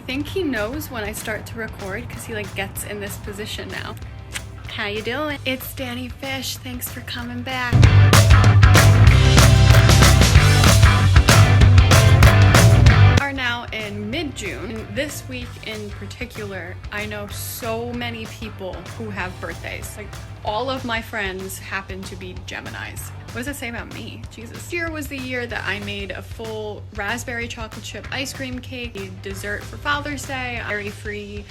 think he knows when I start to record because he like gets in this position now. How you doing? It's Dani Fish. Thanks for coming back. Are now in mid-June. This week in particular, I know so many people who have birthdays. Like all of my friends happen to be Geminis. What does it say about me? Jesus. This year was the year that I made a full raspberry chocolate chip ice cream cake, a dessert for Father's Day, dairy-free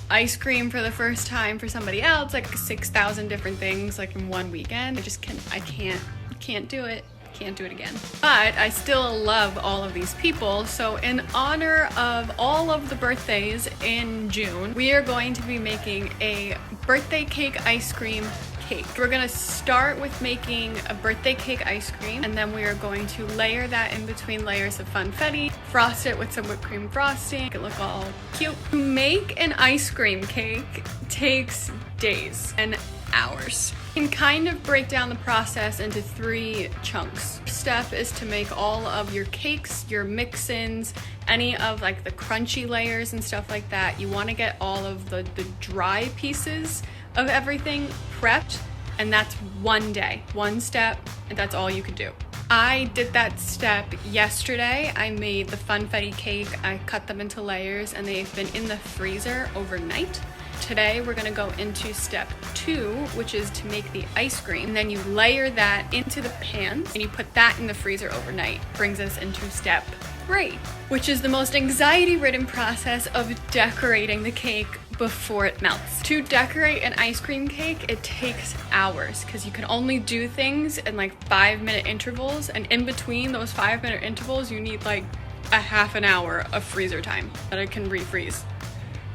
ice cream for the first time for somebody else, like 6,000 different things like in one weekend. I can't do it. Can't do it again. But I still love all of these people, so in honor of all of the birthdays in June, we are going to be making a birthday cake ice cream cake. We're gonna start with making a birthday cake ice cream, and then we are going to layer that in between layers of funfetti, frost it with some whipped cream frosting, make it look all cute. To make an ice cream cake takes days and hours. You can kind of break down the process into 3 chunks. First step is to make all of your cakes, your mix-ins, any of like the crunchy layers and stuff like that. You want to get all of the dry pieces of everything prepped, and that's one day, one step, and that's all you could do. I did that step yesterday. I made the funfetti cake, I cut them into layers, and they've been in the freezer overnight. Today we're gonna go into step 2, which is to make the ice cream. And then you layer that into the pans and you put that in the freezer overnight. Brings us into step 3, which is the most anxiety-ridden process of decorating the cake before it melts. To decorate an ice cream cake, it takes hours because you can only do things in like 5-minute intervals, and in between those 5-minute intervals you need like a half an hour of freezer time that it can refreeze.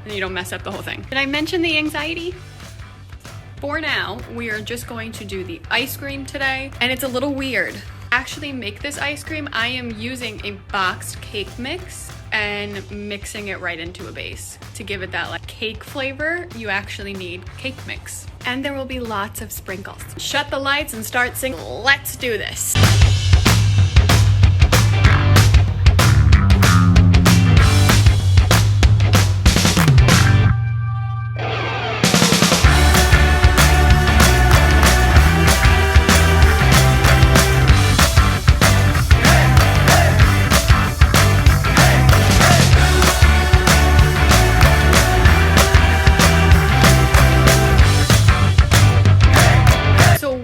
And you don't mess up the whole thing. Did I mention the anxiety? For now, we are just going to do the ice cream today, and it's a little weird. To actually make this ice cream, I am using a boxed cake mix and mixing it right into a base. To give it that like cake flavor, you actually need cake mix. And there will be lots of sprinkles. Shut the lights and start singing. Let's do this.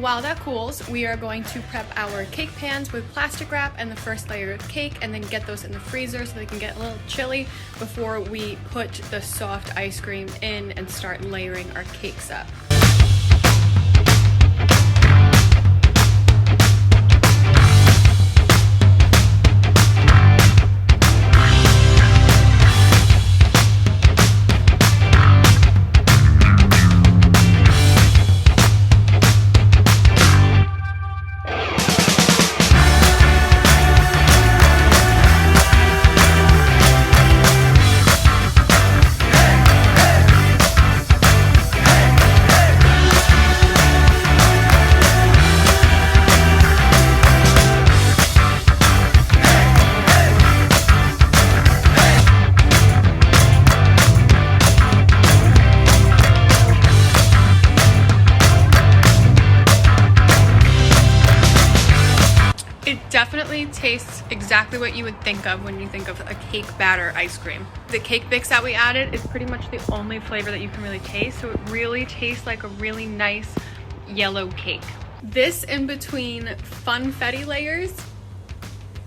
While that cools, we are going to prep our cake pans with plastic wrap and the first layer of cake, and then get those in the freezer so they can get a little chilly before we put the soft ice cream in and start layering our cakes up. Definitely tastes exactly what you would think of when you think of a cake batter ice cream. The cake mix that we added is pretty much the only flavor that you can really taste, so it really tastes like a really nice yellow cake. This in between funfetti layers,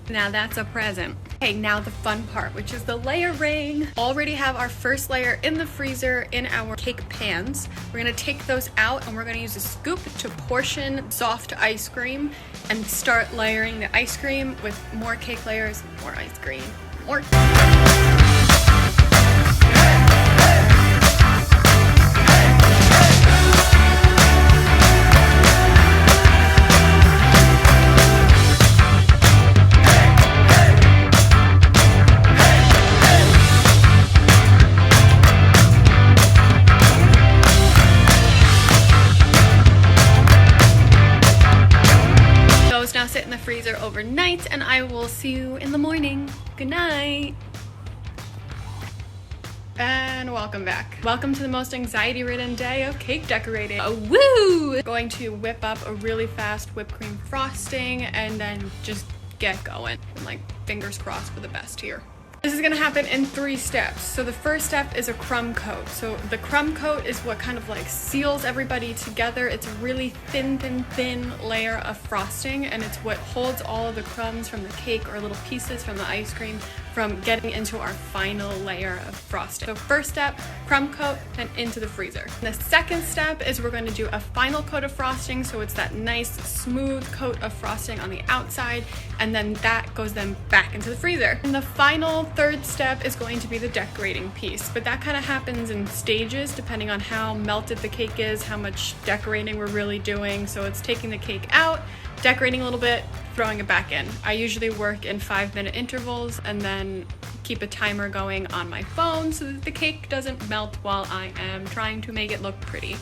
now that's a present. Okay, now the fun part, which is the layering. Already have our first layer in the freezer in our cake pans. We're gonna take those out and we're gonna use a scoop to portion soft ice cream and start layering the ice cream with more cake layers, more ice cream, more. Freezer overnight, and I will see you in the morning. Good night. and welcome back. Welcome to the most anxiety-ridden day of cake decorating. Woo! Going to whip up a really fast whipped cream frosting and then just get going. And like, fingers crossed for the best here. This is gonna happen in 3 steps. So the first step is a crumb coat. So the crumb coat is what kind of like seals everybody together. It's a really thin layer of frosting, and it's what holds all of the crumbs from the cake or little pieces from the ice cream from getting into our final layer of frosting. So first step, crumb coat, and into the freezer. And the second step is we're going to do a final coat of frosting, so it's that nice smooth coat of frosting on the outside, and then that goes then back into the freezer. And the final third step is going to be the decorating piece, but that kind of happens in stages depending on how melted the cake is, how much decorating we're really doing. So it's taking the cake out, decorating a little bit, throwing it back in. I usually work in 5-minute intervals and then keep a timer going on my phone so that the cake doesn't melt while I am trying to make it look pretty.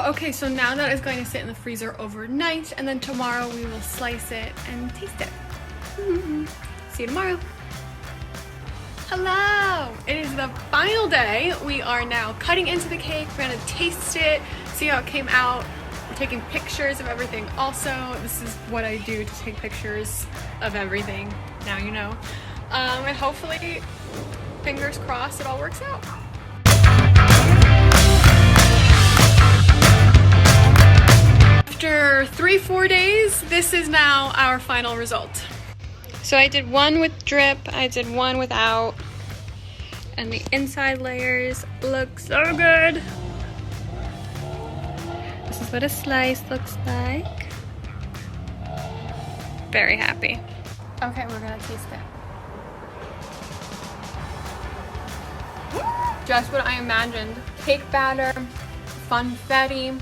Okay, so now that is going to sit in the freezer overnight, and then tomorrow we will slice it and taste it. See you tomorrow. Hello! It is the final day. We are now cutting into the cake. We're gonna taste it, see how it came out. We're taking pictures of everything also. This is what I do to take pictures of everything. Now you know. And hopefully, fingers crossed, it all works out. After 3-4 days, this is now our final result. So I did one with drip, I did one without, and the inside layers look so good. This is what a slice looks like. Very happy. Okay, we're gonna taste it. Just what I imagined. Cake batter, funfetti,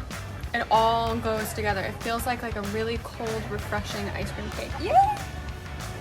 it all goes together. It feels like a really cold, refreshing ice cream cake. Yeah!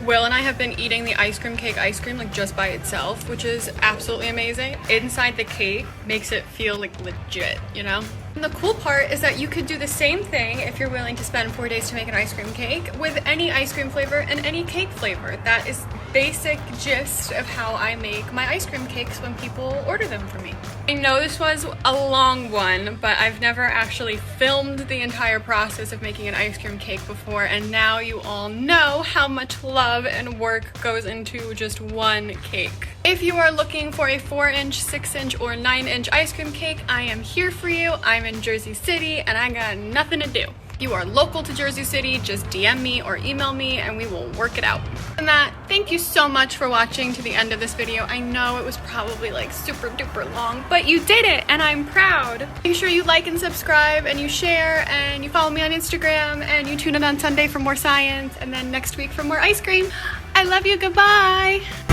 Will and I have been eating the ice cream cake ice cream like just by itself, which is absolutely amazing. Inside the cake makes it feel like legit, you know? And the cool part is that you could do the same thing if you're willing to spend 4 days to make an ice cream cake with any ice cream flavor and any cake flavor. That is basic gist of how I make my ice cream cakes when people order them from me. I know this was a long one, but I've never actually filmed the entire process of making an ice cream cake before, and now you all know how much love and work goes into just one cake. If you are looking for a 4-inch, 6-inch, or 9-inch ice cream cake, I am here for you. I'm in Jersey City, and I got nothing to do. If you are local to Jersey City, just DM me or email me and we will work it out. And that, thank you so much for watching to the end of this video. I know it was probably like super duper long, but you did it and I'm proud. Make sure you like and subscribe and you share and you follow me on Instagram and you tune in on Sunday for more science and then next week for more ice cream. I love you, goodbye.